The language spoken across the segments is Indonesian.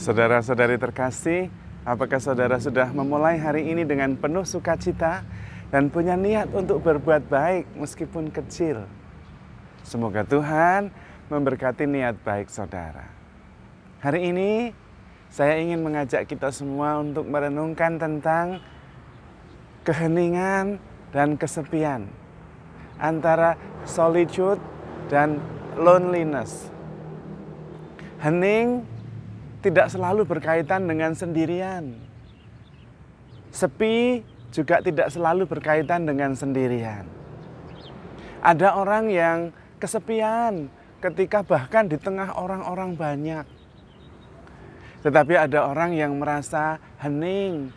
Saudara-saudari terkasih, apakah saudara sudah memulai hari ini dengan penuh sukacita dan punya niat untuk berbuat baik meskipun kecil? Semoga Tuhan memberkati niat baik saudara. Hari ini saya ingin mengajak kita semua untuk merenungkan tentang keheningan dan kesepian, antara solitude dan loneliness. Hening tidak selalu berkaitan dengan sendirian. Sepi juga tidak selalu berkaitan dengan sendirian. Ada orang yang kesepian ketika bahkan di tengah orang-orang banyak. Tetapi ada orang yang merasa hening,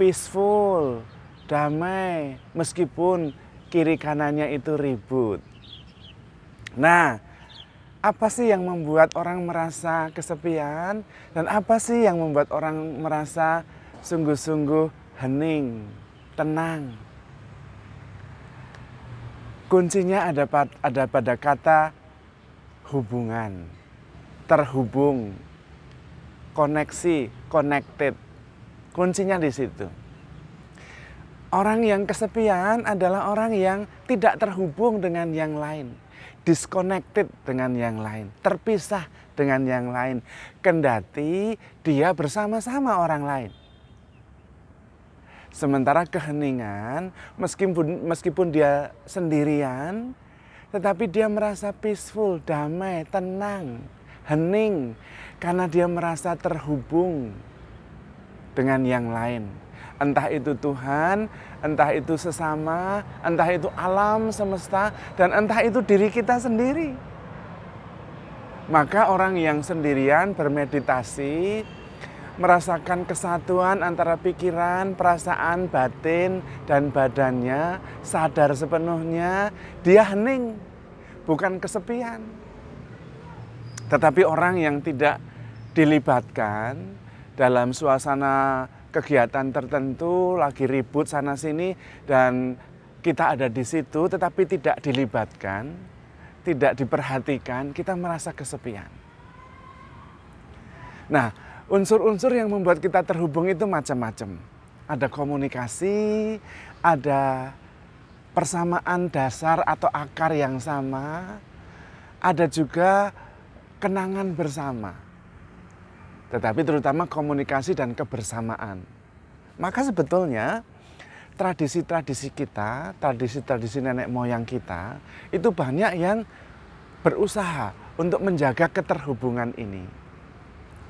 peaceful, damai, meskipun kiri kanannya itu ribut. Nah, apa sih yang membuat orang merasa kesepian? Dan apa sih yang membuat orang merasa sungguh-sungguh hening, tenang? Kuncinya ada pada kata hubungan, terhubung, koneksi, connected. Kuncinya di situ. Orang yang kesepian adalah orang yang tidak terhubung dengan yang lain, disconnected dengan yang lain, terpisah dengan yang lain, kendati dia bersama-sama orang lain. Sementara keheningan, meskipun dia sendirian, tetapi dia merasa peaceful, damai, tenang, hening, karena dia merasa terhubung dengan yang lain. Entah itu Tuhan, entah itu sesama, entah itu alam semesta, dan entah itu diri kita sendiri. Maka orang yang sendirian bermeditasi, merasakan kesatuan antara pikiran, perasaan, batin, dan badannya, sadar sepenuhnya, dia hening, bukan kesepian. Tetapi orang yang tidak dilibatkan dalam suasana kegiatan tertentu, lagi ribut sana sini, dan kita ada di situ tetapi tidak dilibatkan, tidak diperhatikan, kita merasa kesepian. Nah, unsur-unsur yang membuat kita terhubung itu macam-macam. Ada komunikasi, ada persamaan dasar atau akar yang sama, ada juga kenangan bersama. Tetapi terutama komunikasi dan kebersamaan. Maka sebetulnya tradisi-tradisi kita, tradisi-tradisi nenek moyang kita, itu banyak yang berusaha untuk menjaga keterhubungan ini.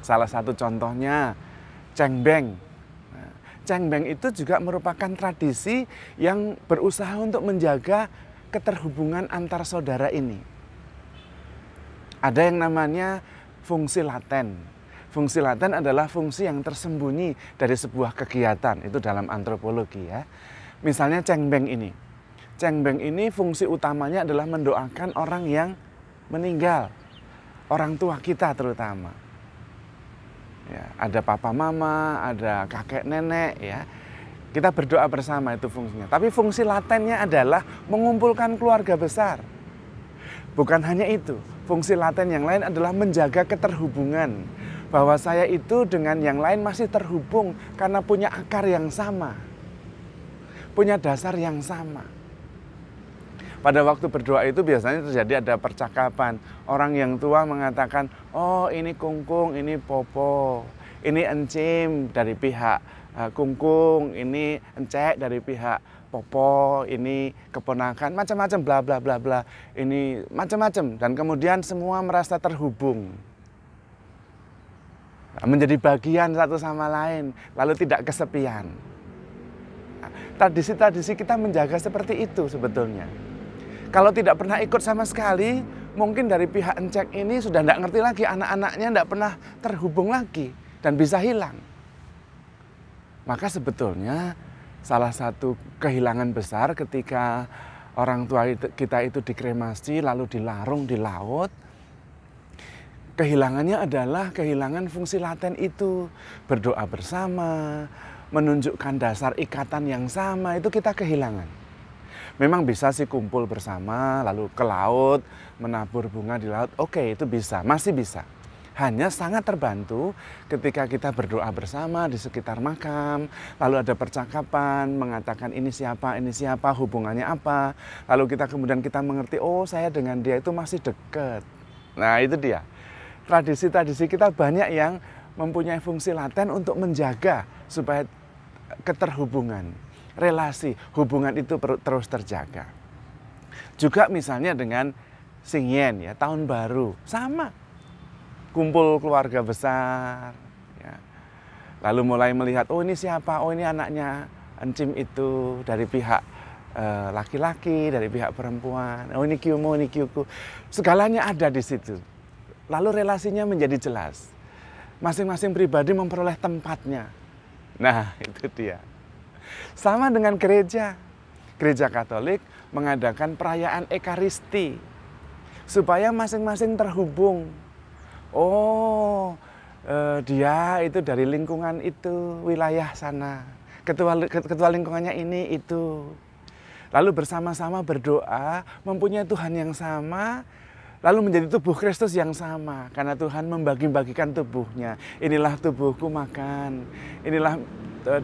Salah satu contohnya cengbeng. Nah, cengbeng itu juga merupakan tradisi yang berusaha untuk menjaga keterhubungan antar saudara ini. Ada yang namanya fungsi laten. Fungsi laten adalah fungsi yang tersembunyi dari sebuah kegiatan, itu dalam antropologi ya. Misalnya cengbeng ini. Cengbeng ini fungsi utamanya adalah mendoakan orang yang meninggal, orang tua kita terutama. Ya, ada papa mama, ada kakek nenek ya. Kita berdoa bersama, itu fungsinya. Tapi fungsi latennya adalah mengumpulkan keluarga besar. Bukan hanya itu, fungsi laten yang lain adalah menjaga keterhubungan. Bahwa saya itu dengan yang lain masih terhubung karena punya akar yang sama, punya dasar yang sama. Pada waktu berdoa itu biasanya terjadi ada percakapan. Orang yang tua mengatakan, oh ini kungkung, ini popo, ini encim dari pihak kungkung, ini encek dari pihak popo, ini keponakan, macam-macam, bla bla bla bla, ini macam-macam. Dan kemudian semua merasa terhubung, menjadi bagian satu sama lain, lalu tidak kesepian. Tradisi-tradisi kita menjaga seperti itu sebetulnya. Kalau tidak pernah ikut sama sekali, mungkin dari pihak encek ini sudah tidak ngerti lagi, anak-anaknya tidak pernah terhubung lagi dan bisa hilang. Maka sebetulnya salah satu kehilangan besar ketika orang tua kita itu dikremasi lalu dilarung di laut, kehilangannya adalah kehilangan fungsi laten itu. Berdoa bersama, menunjukkan dasar ikatan yang sama, itu kita kehilangan. Memang bisa sih kumpul bersama, lalu ke laut, menabur bunga di laut, oke itu bisa, masih bisa. Hanya sangat terbantu ketika kita berdoa bersama di sekitar makam, lalu ada percakapan mengatakan ini siapa, hubungannya apa. Lalu kemudian kita mengerti, oh saya dengan dia itu masih dekat. Nah itu dia. Tradisi-tradisi kita banyak yang mempunyai fungsi laten untuk menjaga supaya keterhubungan, relasi, hubungan itu terus terjaga. Juga misalnya dengan Singyen ya, tahun baru, sama. Kumpul keluarga besar, ya. Lalu mulai melihat, oh ini siapa, oh ini anaknya encim itu dari pihak laki-laki, dari pihak perempuan, oh ini kyumo, ini kyuku, segalanya ada di situ. Lalu relasinya menjadi jelas, masing-masing pribadi memperoleh tempatnya. Nah itu dia. Sama dengan gereja Katolik mengadakan perayaan Ekaristi, supaya masing-masing terhubung. Oh, dia itu dari lingkungan itu, wilayah sana. Ketua lingkungannya ini, itu. Lalu bersama-sama berdoa, mempunyai Tuhan yang sama, lalu menjadi tubuh Kristus yang sama. Karena Tuhan membagi-bagikan tubuhnya. Inilah tubuhku makan, inilah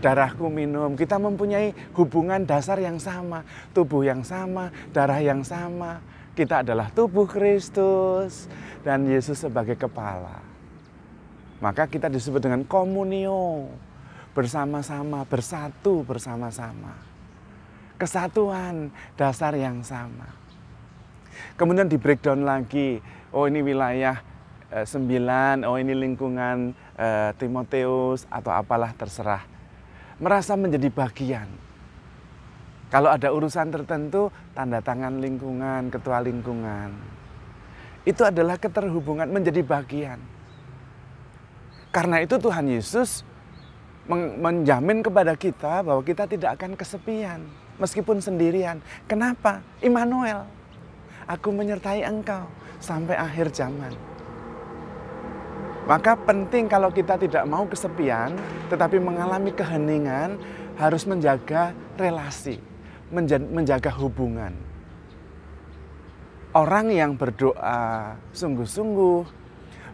darahku minum. Kita mempunyai hubungan dasar yang sama, tubuh yang sama, darah yang sama. Kita adalah tubuh Kristus dan Yesus sebagai kepala. Maka kita disebut dengan komunio, bersama-sama, bersatu bersama-sama. Kesatuan dasar yang sama. Kemudian di breakdown lagi, oh ini wilayah 9, oh ini lingkungan Timoteus atau apalah terserah. Merasa menjadi bagian. Kalau ada urusan tertentu, tanda tangan lingkungan, ketua lingkungan. Itu adalah keterhubungan, menjadi bagian. Karena itu Tuhan Yesus menjamin kepada kita bahwa kita tidak akan kesepian, meskipun sendirian. Kenapa? Immanuel, aku menyertai engkau sampai akhir zaman. Maka penting kalau kita tidak mau kesepian, tetapi mengalami keheningan, harus menjaga relasi, menjaga hubungan. Orang yang berdoa sungguh-sungguh,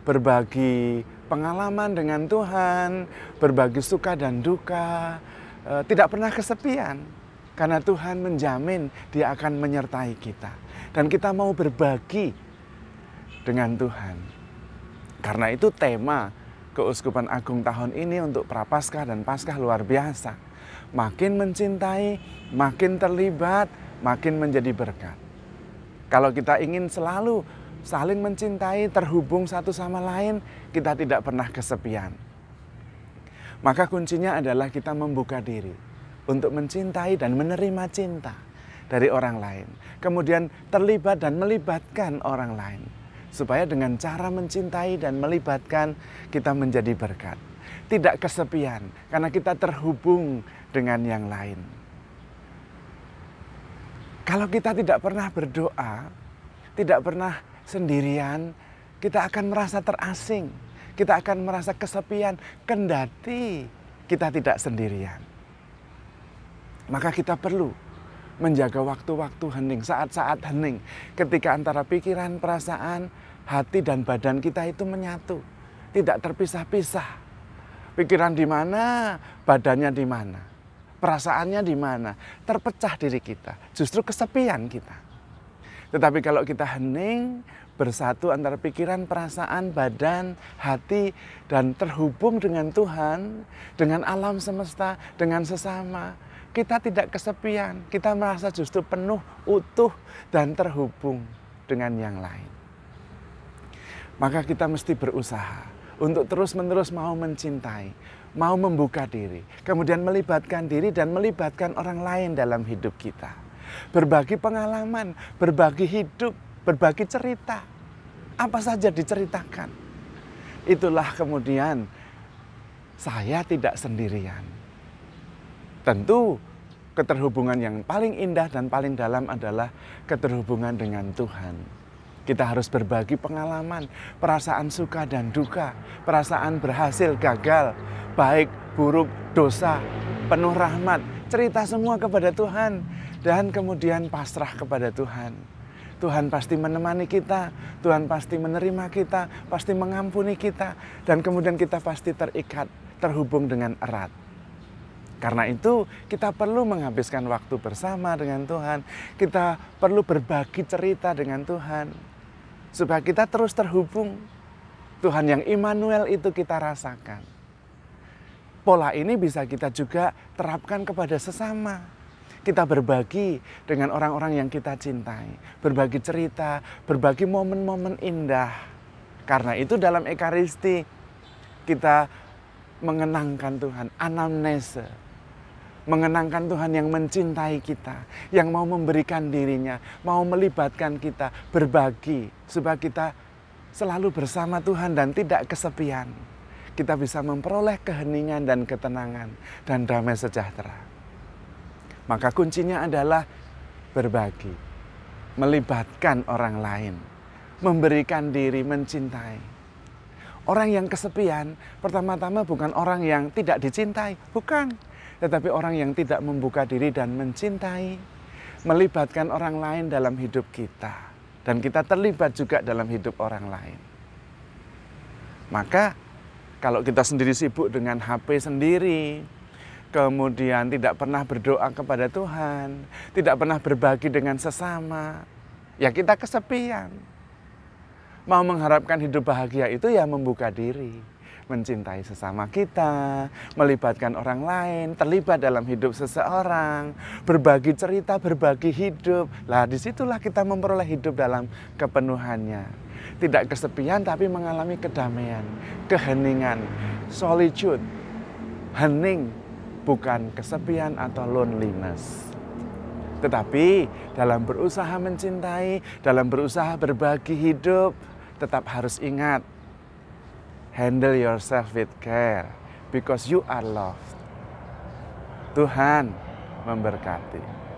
berbagi pengalaman dengan Tuhan, berbagi suka dan duka, tidak pernah kesepian. Karena Tuhan menjamin Dia akan menyertai kita. Dan kita mau berbagi dengan Tuhan. Karena itu tema Keuskupan Agung tahun ini untuk Prapaskah dan Paskah luar biasa. Makin mencintai, makin terlibat, makin menjadi berkat. Kalau kita ingin selalu saling mencintai, terhubung satu sama lain, kita tidak pernah kesepian. Maka kuncinya adalah kita membuka diri untuk mencintai dan menerima cinta dari orang lain. Kemudian terlibat dan melibatkan orang lain. Supaya dengan cara mencintai dan melibatkan, kita menjadi berkat. Tidak kesepian, karena kita terhubung dengan yang lain. Kalau kita tidak pernah berdoa, tidak pernah sendirian, kita akan merasa terasing. Kita akan merasa kesepian, kendati kita tidak sendirian. Maka kita perlu menjaga waktu-waktu hening, saat-saat hening. Ketika antara pikiran, perasaan, hati, dan badan kita itu menyatu. Tidak terpisah-pisah. Pikiran di mana, badannya di mana. Perasaannya di mana. Terpecah diri kita. Justru kesepian kita. Tetapi kalau kita hening, bersatu antara pikiran, perasaan, badan, hati, dan terhubung dengan Tuhan, dengan alam semesta, dengan sesama, kita tidak kesepian, kita merasa justru penuh, utuh, dan terhubung dengan yang lain. Maka kita mesti berusaha untuk terus-menerus mau mencintai, mau membuka diri, kemudian melibatkan diri dan melibatkan orang lain dalam hidup kita. Berbagi pengalaman, berbagi hidup, berbagi cerita. Apa saja diceritakan. Itulah kemudian saya tidak sendirian. Tentu keterhubungan yang paling indah dan paling dalam adalah keterhubungan dengan Tuhan. Kita harus berbagi pengalaman, perasaan suka dan duka, perasaan berhasil, gagal, baik, buruk, dosa, penuh rahmat. Cerita semua kepada Tuhan dan kemudian pasrah kepada Tuhan. Tuhan pasti menemani kita, Tuhan pasti menerima kita, pasti mengampuni kita, dan kemudian kita pasti terikat, terhubung dengan erat. Karena itu kita perlu menghabiskan waktu bersama dengan Tuhan, kita perlu berbagi cerita dengan Tuhan, supaya kita terus terhubung. Tuhan yang Immanuel itu kita rasakan. Pola ini bisa kita juga terapkan kepada sesama. Kita berbagi dengan orang-orang yang kita cintai, berbagi cerita, berbagi momen-momen indah. Karena itu dalam Ekaristi kita mengenangkan Tuhan, anamnese. Mengenangkan Tuhan yang mencintai kita, yang mau memberikan dirinya, mau melibatkan kita, berbagi, supaya kita selalu bersama Tuhan dan tidak kesepian. Kita bisa memperoleh keheningan dan ketenangan dan damai sejahtera. Maka kuncinya adalah berbagi, melibatkan orang lain, memberikan diri, mencintai. Orang yang kesepian, pertama-tama bukan orang yang tidak dicintai, bukan. Tetapi orang yang tidak membuka diri dan mencintai, melibatkan orang lain dalam hidup kita. Dan kita terlibat juga dalam hidup orang lain. Maka kalau kita sendiri sibuk dengan HP sendiri, kemudian tidak pernah berdoa kepada Tuhan, tidak pernah berbagi dengan sesama, ya kita kesepian. Mau mengharapkan hidup bahagia itu ya membuka diri, mencintai sesama kita, melibatkan orang lain, terlibat dalam hidup seseorang, berbagi cerita, berbagi hidup. Lah disitulah kita memperoleh hidup dalam kepenuhannya. Tidak kesepian tapi mengalami kedamaian, keheningan, solitude, hening. Bukan kesepian atau loneliness. Tetapi dalam berusaha mencintai, dalam berusaha berbagi hidup, tetap harus ingat, handle yourself with care, because you are loved. Tuhan memberkati.